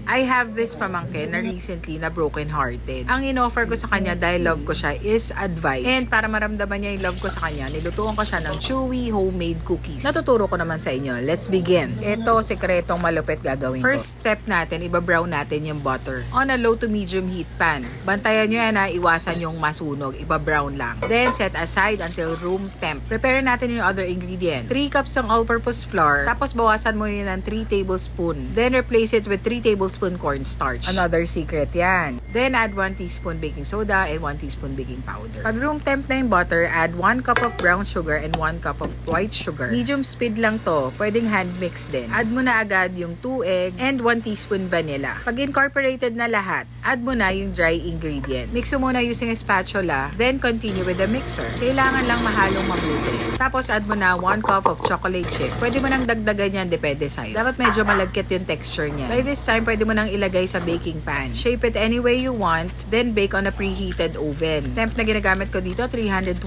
I have this pamangkin na recently na broken hearted. Ang in-offer ko sa kanya dahil love ko siya is advice. And para maramdaman niya yung love ko sa kanya, nilutuan ko siya ng chewy homemade cookies. Natuturo ko naman sa inyo. Let's begin. Ito, sekretong malupit gagawin ko. First step natin, ibabrown natin yung butter. On a low to medium heat pan. Bantayan nyo yan ha, iwasan yung masunog. Ibabrown lang. Then, set aside until room temp. Prepare natin yung other ingredient. 3 cups ng all-purpose flour. Tapos, bawasan mo yun ng 3 tablespoon. Then, replace it with 3 tablespoon cornstarch. Another secret yan. Then, add 1 teaspoon baking soda and 1 teaspoon baking powder. Pag room temp na yung butter, add 1 cup of brown sugar and 1 cup of white sugar. Medium speed lang to. Pwedeng hand mix din. Add mo na agad yung 2 egg and 1 teaspoon vanilla. Pag incorporated na lahat, add mo na yung dry ingredient. Mix mo muna using a spatula, then continue with the mixer. Kailangan lang mahalong mabuti. Tapos add mo na 1 cup of chocolate chip. Pwede mo nang dagdagan yan, depende sa'yo. Dapat medyo malagkit yung texture niya. By this time, pwede mo nang ilagay sa baking pan. Shape it any way you want, then bake on a preheated oven. Temp na ginagamit ko dito, 320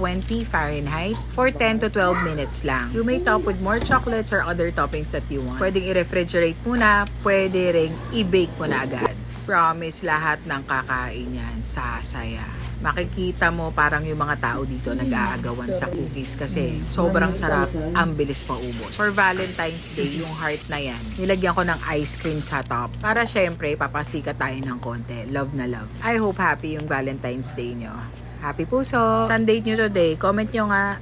Fahrenheit for 10 to 12 minutes lang. You may top with more chocolates or other toppings that you want. Pwedeng i-refrigerate muna, pwede ring i-bake mo na agad. Promise, lahat ng kakain yan, sasaya. Makikita mo parang yung mga tao dito nag-aagawan sa cookies kasi sobrang sarap, ang bilis maubos. For Valentine's Day, yung heart na yan, nilagyan ko ng ice cream sa top para syempre papasikat tayo ng konti. Love na love. I hope happy yung Valentine's Day nyo. Happy puso! Saan date nyo today? Comment nyo nga.